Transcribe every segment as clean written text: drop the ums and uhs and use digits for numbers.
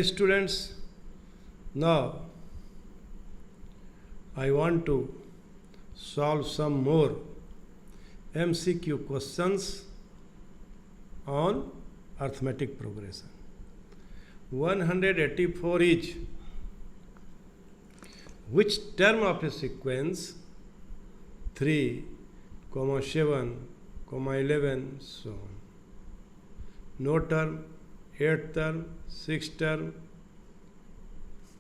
Students, now I want to solve some more MCQ questions on arithmetic progression. 184 is which term of a sequence 3, 7, 11, so on. No term, 8th term, 6th term,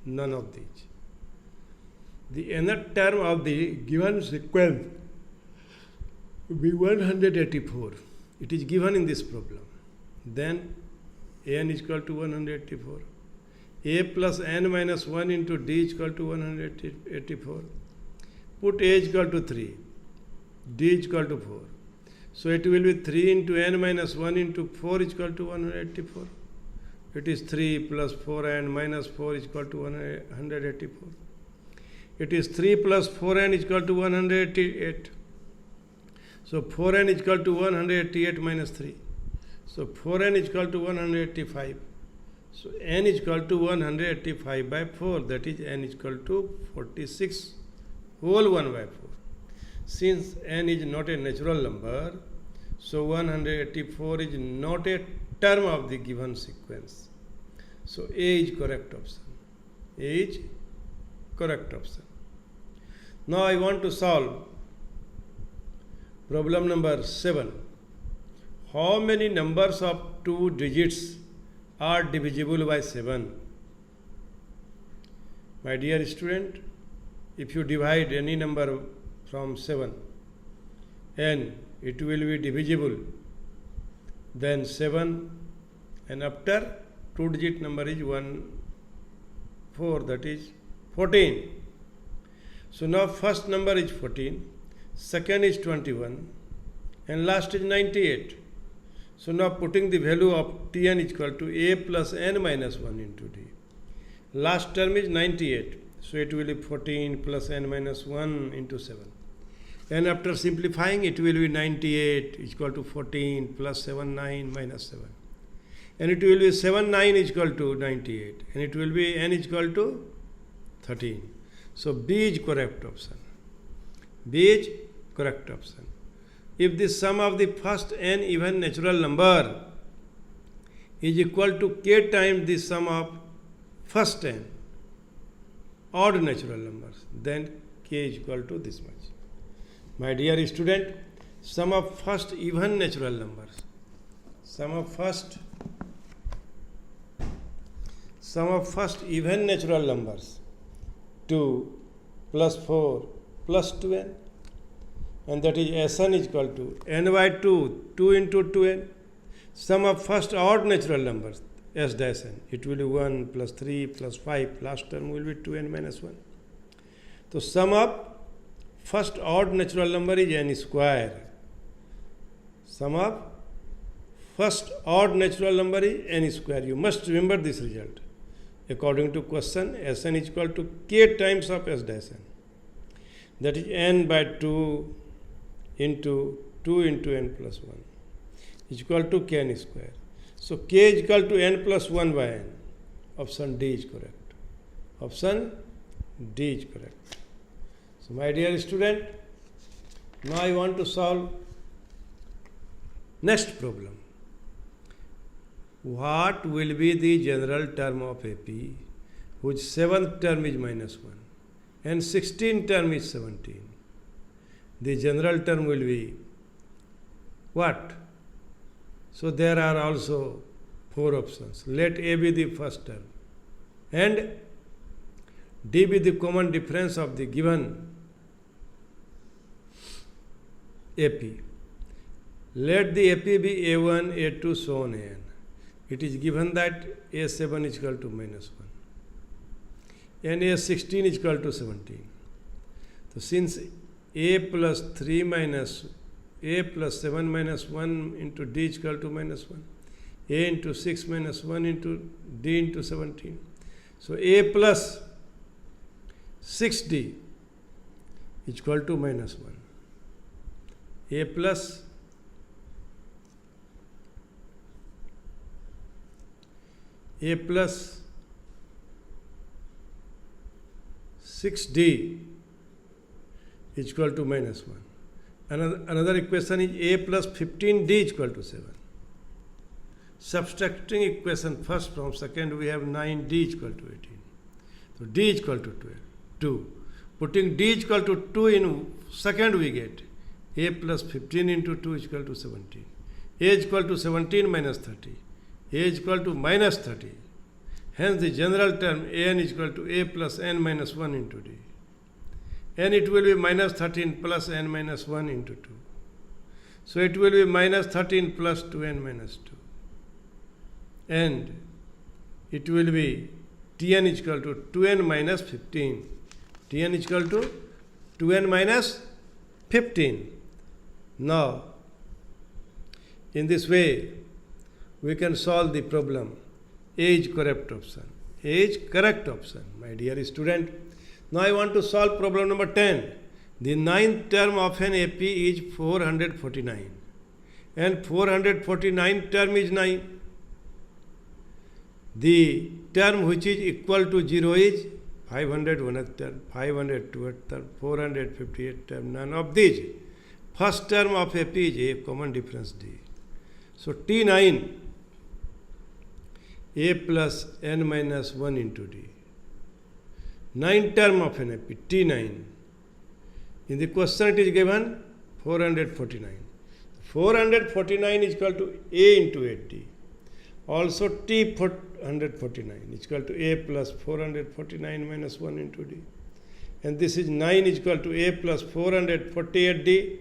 none of these. The nth term of the given sequence will be 184. It is given in this problem. Then n is equal to 184. A plus n minus 1 into d is equal to 184. Put a is equal to 3. D is equal to 4. So it will be 3 into n minus 1 into 4 is equal to 184. It is 3 plus 4n minus 4 is equal to 184. It is 3 plus 4n is equal to 188. So 4n is equal to 188 minus 3. So 4n is equal to 185. So n is equal to 185 by 4. That is n is equal to 46 whole 1 by 4. Since n is not a natural number, so 184 is not a term of the given sequence. So A is correct option. A is correct option. Now I want to solve problem number 7. How many numbers of 2 digits are divisible by 7? My dear student, if you divide any number from 7 and it will be divisible, then 7 and after 2 digit number is 4, that is 14. So now first number is 14, second is 21 and last is 98. So now putting the value of Tn is equal to a plus n minus 1 into d. Last term is 98. So it will be 14 plus n minus 1 into 7. And after simplifying, it will be 98 is equal to 14 plus 7, 9 minus 7. And it will be 7, 9 is equal to 98. And it will be n is equal to 13. So B is correct option. B is correct option. If the sum of the first n even natural number is equal to k times the sum of first n odd natural numbers, then k is equal to this much. My dear student, sum of first even natural numbers, sum of first even natural numbers 2 plus 4 plus 2n, and that is Sn is equal to n by 2, 2 into 2n. Sum of first odd natural numbers S dash n, it will be 1 plus 3 plus 5, last term will be 2n minus 1. So sum of first odd natural number is n square. Sum of first odd natural number is n square. You must remember this result. According to question, Sn is equal to k times of S dash n. That is n by 2 into 2 into n plus 1 is equal to kn square. So k is equal to n plus 1 by n. Option D is correct. Option D is correct. So my dear student, now I want to solve next problem. What will be the general term of AP whose 7th term is minus 1 and 16th term is 17? The general term will be what? So there are also 4 options. Let A be the first term and D be the common difference of the given AP. Let the AP be A1, A2, so on An. It is given that A7 is equal to minus 1 and A16 is equal to 17. So since A plus 3 minus A plus 7 minus 1 into D is equal to minus 1, A into 6 minus 1 into D into 17. So A plus 6D is equal to minus 1. A plus A plus 6d is equal to minus 1. Another equation is a plus 15d is equal to 7. Subtracting equation first from second, we have 9d is equal to 18. So d is equal to 12, 2. Putting d is equal to 2 in second, we get a plus 15 into 2 is equal to 17. A is equal to 17 minus 30. A is equal to minus 30. Hence the general term an is equal to a plus n minus 1 into d. And it will be minus 13 plus n minus 1 into 2. So it will be minus 13 plus 2n minus 2. And it will be Tn is equal to 2n minus 15. Tn is equal to 2n minus 15. Now, in this way, we can solve the problem. A is correct option. A is correct option, my dear student. Now I want to solve problem number 10. The ninth term of an AP is 449. And 449 term is 9. The term which is equal to 0 is 501th term, 502th term, 458th term. None of these. First term of AP is a common difference D. So T9, a plus n minus 1 into d. Ninth term of an AP, T9. In the question it is given 449. 449 is equal to a into 8d. Also T 449 is equal to a plus 449 minus 1 into d. And this is 9 is equal to a plus 448d.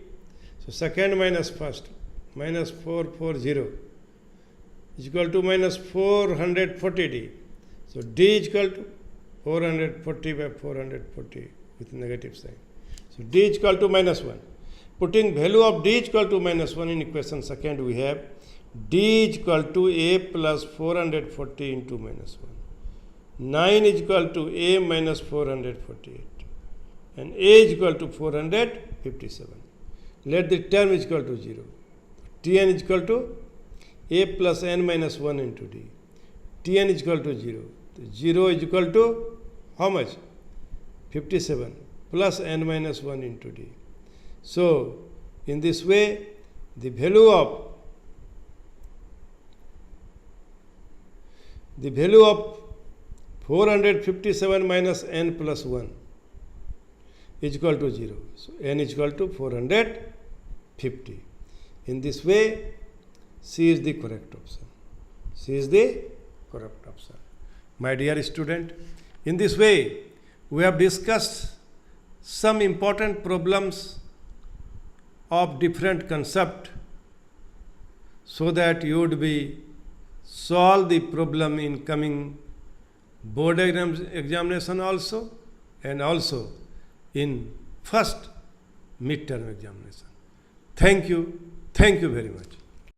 So second minus first, minus 440 is equal to minus 440d. So d is equal to 440 by 440 with negative sign. So d is equal to minus 1. Putting value of d is equal to minus 1 in equation second, we have d is equal to a plus 440 into minus 1. 9 is equal to a minus 448. And a is equal to 457. Let the term is equal to 0. Tn is equal to a plus n minus 1 into d. Tn is equal to 0. 0 is equal to how much? 57 plus n minus 1 into d. So, in this way, the value of 457 minus n plus 1 is equal to 0. So, n is equal to 450. In this way, C is the correct option. C is the correct option. My dear student, in this way, we have discussed some important problems of different concept so that you would be solve the problem in coming board examination also and also in first midterm examination. Thank you very much.